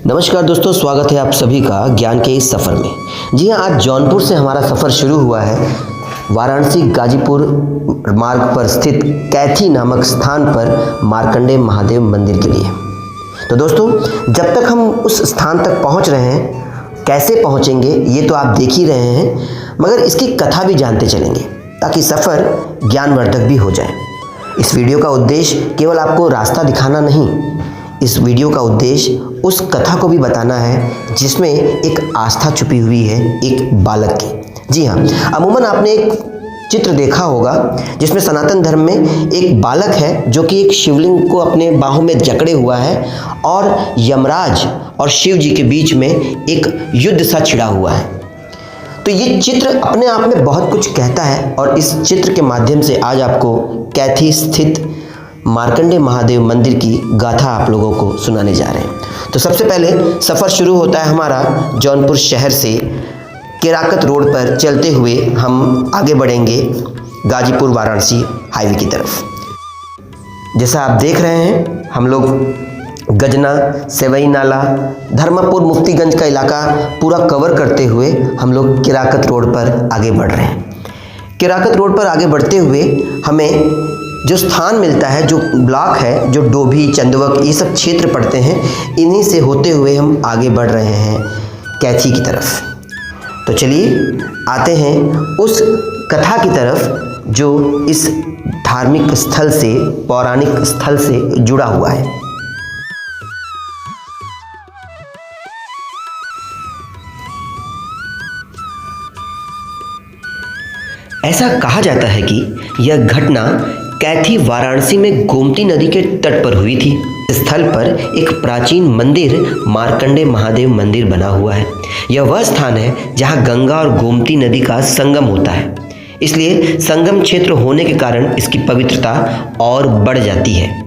नमस्कार दोस्तों, स्वागत है आप सभी का ज्ञान के इस सफ़र में। जी हाँ, आज जौनपुर से हमारा सफ़र शुरू हुआ है वाराणसी गाजीपुर मार्ग पर स्थित कैथी नामक स्थान पर मार्कंडेय महादेव मंदिर के लिए। तो दोस्तों, जब तक हम उस स्थान तक पहुंच रहे हैं, कैसे पहुंचेंगे ये तो आप देख ही रहे हैं, मगर इसकी कथा भी जानते चलेंगे ताकि सफ़र ज्ञानवर्धक भी हो जाए। इस वीडियो का उद्देश्य केवल आपको रास्ता दिखाना नहीं, इस वीडियो का उद्देश्य उस कथा को भी बताना है जिसमें एक आस्था छुपी हुई है एक बालक की। जी हाँ, अमूमन आपने एक चित्र देखा होगा जिसमें सनातन धर्म में एक बालक है जो कि एक शिवलिंग को अपने बाहों में जकड़े हुआ है और यमराज और शिव जी के बीच में एक युद्ध सा छिड़ा हुआ है। तो ये चित्र अपने आप में बहुत कुछ कहता है और इस चित्र के माध्यम से आज आपको कैथी स्थित मार्कंडेय महादेव मंदिर की गाथा आप लोगों को सुनाने जा रहे हैं। तो सबसे पहले सफ़र शुरू होता है हमारा जौनपुर शहर से। केराकत रोड पर चलते हुए हम आगे बढ़ेंगे गाजीपुर वाराणसी हाईवे की तरफ। जैसा आप देख रहे हैं, हम लोग गजना, सेवई नाला, धर्मपुर, मुफ्तीगंज का इलाका पूरा कवर करते हुए हम लोग केराकत रोड पर आगे बढ़ रहे हैं। केराकत रोड पर आगे बढ़ते हुए हमें जो स्थान मिलता है, जो ब्लॉक है, जो डोभी, चंदवक, ये सब क्षेत्र पड़ते हैं, इन्हीं से होते हुए हम आगे बढ़ रहे हैं कैथी की तरफ। तो चलिए आते हैं उस कथा की तरफ जो इस धार्मिक स्थल से, पौराणिक स्थल से जुड़ा हुआ है। ऐसा कहा जाता है कि यह घटना कैथी वाराणसी में गोमती नदी के तट पर हुई थी। स्थल पर एक प्राचीन मंदिर मार्कंडेय महादेव मंदिर बना हुआ है। यह वह स्थान है जहां गंगा और गोमती नदी का संगम होता है, इसलिए संगम क्षेत्र होने के कारण इसकी पवित्रता और बढ़ जाती है।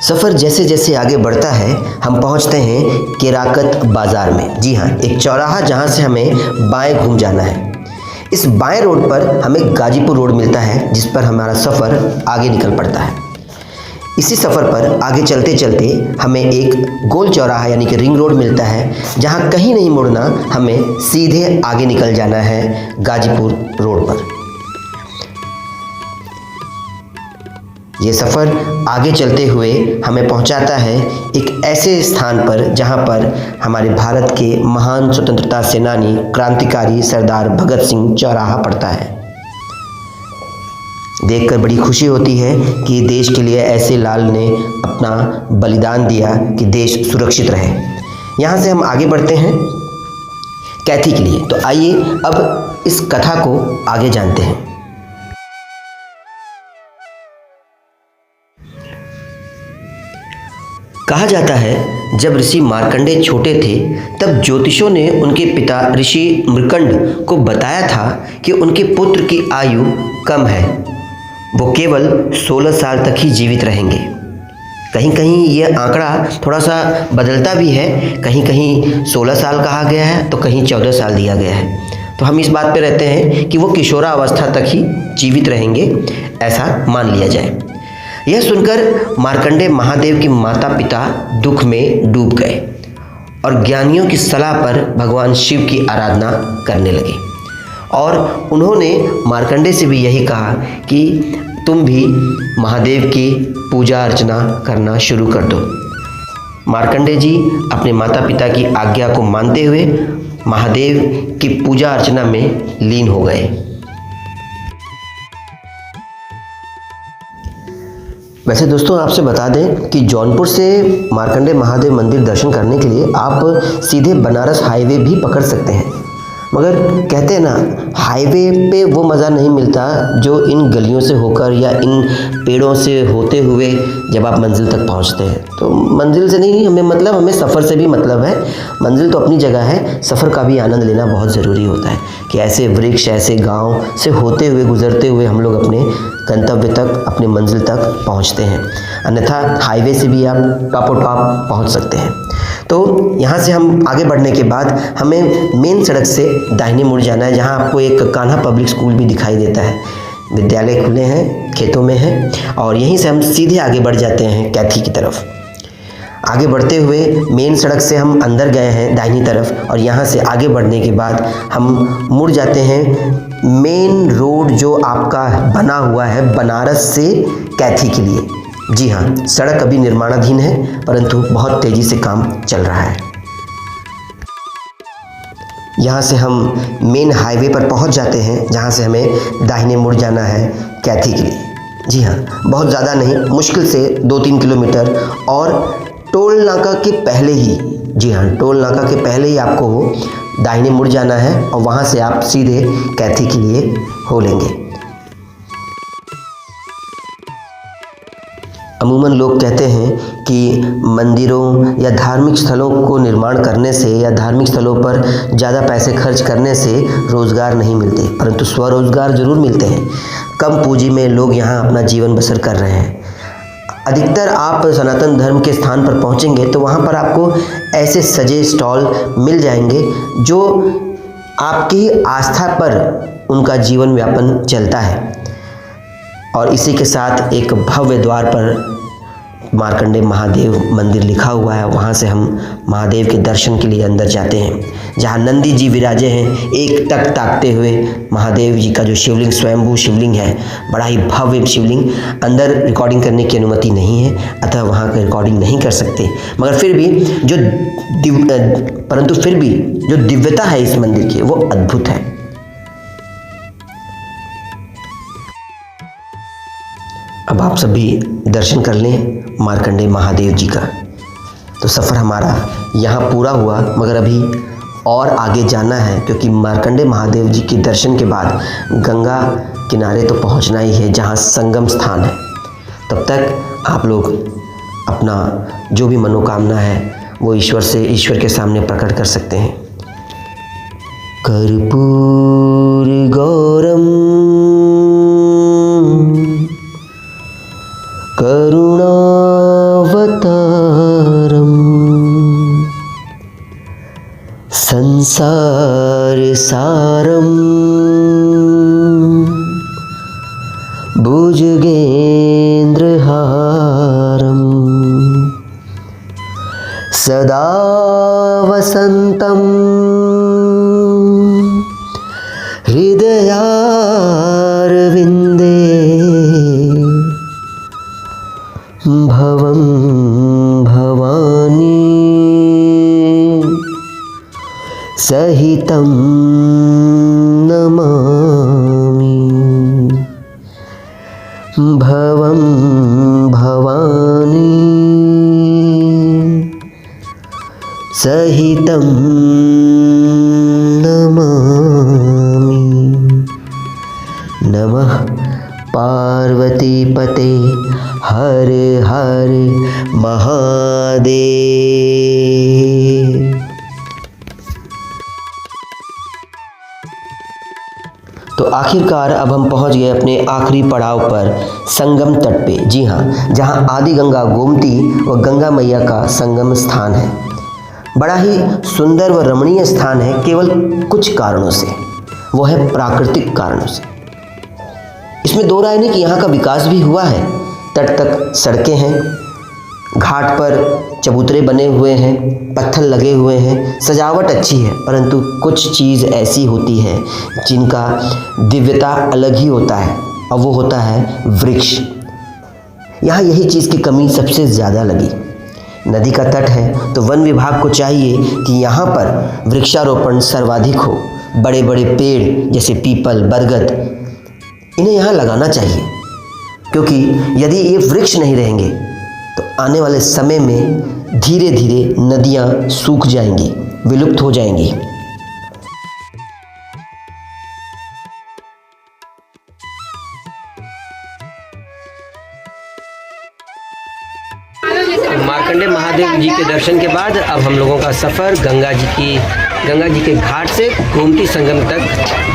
सफ़र जैसे जैसे आगे बढ़ता है, हम पहुंचते हैं केराकत बाज़ार में। जी हाँ, एक चौराहा जहां से हमें बाएं घूम जाना है। इस बाएं रोड पर हमें गाजीपुर रोड मिलता है जिस पर हमारा सफ़र आगे निकल पड़ता है। इसी सफ़र पर आगे चलते चलते हमें एक गोल चौराहा यानी कि रिंग रोड मिलता है जहां कहीं नहीं मुड़ना, हमें सीधे आगे निकल जाना है गाजीपुर रोड पर। ये सफ़र आगे चलते हुए हमें पहुंचाता है एक ऐसे स्थान पर जहां पर हमारे भारत के महान स्वतंत्रता सेनानी, क्रांतिकारी सरदार भगत सिंह चौराहा पड़ता है। देखकर बड़ी खुशी होती है कि देश के लिए ऐसे लाल ने अपना बलिदान दिया कि देश सुरक्षित रहे। यहाँ से हम आगे बढ़ते हैं कैथी के लिए। तो आइए अब इस कथा को आगे जानते हैं। कहा जाता है, जब ऋषि मार्कंडेय छोटे थे तब ज्योतिषों ने उनके पिता ऋषि मृकंड को बताया था कि उनके पुत्र की आयु कम है, वो केवल 16 साल तक ही जीवित रहेंगे। कहीं कहीं यह आंकड़ा थोड़ा सा बदलता भी है, कहीं कहीं 16 साल कहा गया है तो कहीं 14 साल दिया गया है। तो हम इस बात पे रहते हैं कि वो किशोरावस्था तक ही जीवित रहेंगे, ऐसा मान लिया जाए। यह सुनकर मार्कंडेय महादेव के माता पिता दुख में डूब गए और ज्ञानियों की सलाह पर भगवान शिव की आराधना करने लगे। और उन्होंने मार्कंडेय से भी यही कहा कि तुम भी महादेव की पूजा अर्चना करना शुरू कर दो। मार्कंडेय जी अपने माता पिता की आज्ञा को मानते हुए महादेव की पूजा अर्चना में लीन हो गए। वैसे दोस्तों, आपसे बता दें कि जौनपुर से मार्कंडेय महादेव मंदिर दर्शन करने के लिए आप सीधे बनारस हाईवे भी पकड़ सकते हैं, मगर कहते हैं ना, हाईवे पे वो मज़ा नहीं मिलता जो इन गलियों से होकर या इन पेड़ों से होते हुए जब आप मंजिल तक पहुंचते हैं। तो मंजिल से नहीं, हमें सफ़र से भी मतलब है। मंजिल तो अपनी जगह है, सफ़र का भी आनंद लेना बहुत ज़रूरी होता है कि ऐसे वृक्ष, ऐसे गांव से होते हुए, गुजरते हुए हम लोग अपने गंतव्य तक, अपने मंजिल तक पहुंचते हैं। अन्यथा हाईवे से भी आप टॉप पहुंच सकते हैं। तो यहाँ से हम आगे बढ़ने के बाद हमें मेन सड़क से दाहिने मुड़ जाना है, जहाँ आपको एक कान्हा पब्लिक स्कूल भी दिखाई देता है। विद्यालय खुले हैं खेतों में है और यहीं से हम सीधे आगे बढ़ जाते हैं कैथी की तरफ। आगे बढ़ते हुए मेन सड़क से हम अंदर गए हैं दाहिनी तरफ और यहाँ से आगे बढ़ने के बाद हम मुड़ जाते हैं मेन रोड जो आपका बना हुआ है बनारस से कैथी के लिए। जी हाँ, सड़क अभी निर्माणाधीन है परंतु बहुत तेज़ी से काम चल रहा है। यहाँ से हम मेन हाईवे पर पहुँच जाते हैं जहाँ से हमें दाहिने मुड़ जाना है कैथी के लिए। जी हाँ, बहुत ज़्यादा नहीं, मुश्किल से 2-3 किलोमीटर और टोल नाका के पहले ही, जी हाँ, टोल नाका के पहले ही आपको दाहिने मुड़ जाना है और वहाँ से आप सीधे कैथी के लिए हो लेंगे। अमूमन लोग कहते हैं कि मंदिरों या धार्मिक स्थलों को निर्माण करने से या धार्मिक स्थलों पर ज़्यादा पैसे खर्च करने से रोज़गार नहीं मिलते, परंतु स्वरोज़गार ज़रूर मिलते हैं। कम पूंजी में लोग यहाँ अपना जीवन बसर कर रहे हैं। अधिकतर आप सनातन धर्म के स्थान पर पहुँचेंगे तो वहाँ पर आपको ऐसे सजे स्टॉल मिल जाएंगे जो आपकी आस्था पर उनका जीवन व्यापन चलता है। और इसी के साथ एक भव्य द्वार पर मार्कंडेय महादेव मंदिर लिखा हुआ है, वहाँ से हम महादेव के दर्शन के लिए अंदर जाते हैं जहाँ नंदी जी विराजे हैं एक टक ताकते हुए। महादेव जी का जो शिवलिंग स्वयंभू शिवलिंग है, बड़ा ही भव्य शिवलिंग। अंदर रिकॉर्डिंग करने की अनुमति नहीं है अतः वहाँ का रिकॉर्डिंग नहीं कर सकते, मगर फिर भी जो दिव्यता है इस मंदिर की वो अद्भुत है। अब आप सभी दर्शन कर लें मार्कंडेय महादेव जी का। तो सफ़र हमारा यहाँ पूरा हुआ, मगर अभी और आगे जाना है क्योंकि मार्कंडेय महादेव जी के दर्शन के बाद गंगा किनारे तो पहुँचना ही है जहाँ संगम स्थान है। तब तक आप लोग अपना जो भी मनोकामना है वो ईश्वर के सामने प्रकट कर सकते हैं। कर्पूर गौरम करुणावतारम संसार सारम भुजगेन्द्रहारम सदा वसन्तं हृदयारविन्दे भवं भवानी सहितं नमामि। भवं भवानी सहितं नमामि। नमः पार्वतीपते हर हर महादेव। तो आखिरकार अब हम पहुंच गए अपने आखिरी पड़ाव पर, संगम तट पे। जी हाँ, जहाँ आदि गंगा गोमती व गंगा मैया का संगम स्थान है। बड़ा ही सुंदर व रमणीय स्थान है केवल कुछ कारणों से, वो है प्राकृतिक कारणों से। इसमें दो राय नहीं कि यहाँ का विकास भी हुआ है। तट तक सड़कें हैं, घाट पर चबूतरे बने हुए हैं, पत्थर लगे हुए हैं, सजावट अच्छी है, परंतु कुछ चीज़ ऐसी होती है जिनका दिव्यता अलग ही होता है और वो होता है वृक्ष। यहाँ यही चीज़ की कमी सबसे ज़्यादा लगी। नदी का तट है तो वन विभाग को चाहिए कि यहाँ पर वृक्षारोपण सर्वाधिक हो। बड़े बड़े पेड़ जैसे पीपल, बरगद, इन्हें यहाँ लगाना चाहिए, क्योंकि यदि ये वृक्ष नहीं रहेंगे तो आने वाले समय में धीरे धीरे नदियाँ सूख जाएंगी, विलुप्त हो जाएंगी। मार्कंडेय महादेव जी के दर्शन के बाद अब हम लोगों का सफ़र गंगा जी के घाट से गोमती संगम तक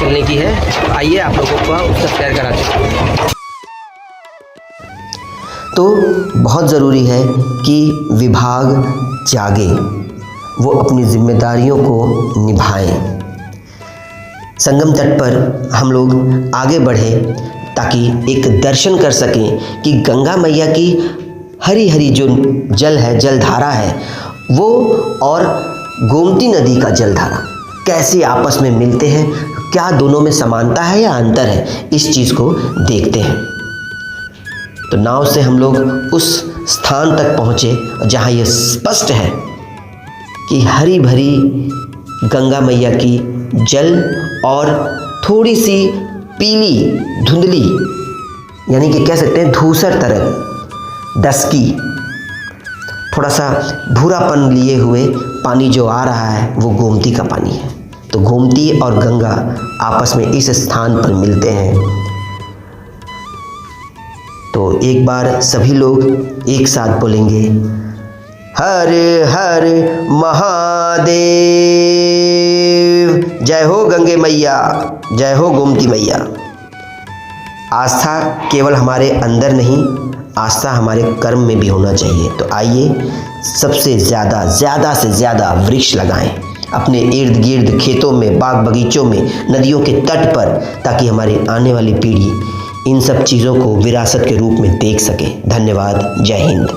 चलने की है। तो आइए आप लोगों को उसका सैर कराते हैं। तो बहुत ज़रूरी है कि विभाग जागे, वो अपनी जिम्मेदारियों को निभाएं। संगम तट पर हम लोग आगे बढ़े ताकि एक दर्शन कर सकें कि गंगा मैया की हरी हरी जो जल है, जलधारा है वो, और गोमती नदी का जलधारा कैसे आपस में मिलते हैं, क्या दोनों में समानता है या अंतर है, इस चीज़ को देखते हैं। तो नाव से हम लोग उस स्थान तक पहुँचे जहाँ ये स्पष्ट है कि हरी भरी गंगा मैया की जल और थोड़ी सी पीली धुंधली, यानी कि कह सकते हैं धूसर तरह, डस्की, थोड़ा सा भूरापन लिए हुए पानी जो आ रहा है वो गोमती का पानी है। तो गोमती और गंगा आपस में इस स्थान पर मिलते हैं। तो एक बार सभी लोग एक साथ बोलेंगे, हर हर महादेव, जय हो गंगे मैया, जय हो गोमती मैया। आस्था केवल हमारे अंदर नहीं, आस्था हमारे कर्म में भी होना चाहिए। तो आइए सबसे ज़्यादा से ज़्यादा वृक्ष लगाएं अपने इर्द गिर्द, खेतों में, बाग बगीचों में, नदियों के तट पर, ताकि हमारी आने वाली पीढ़ी इन सब चीज़ों को विरासत के रूप में देख सके। धन्यवाद। जय हिंद।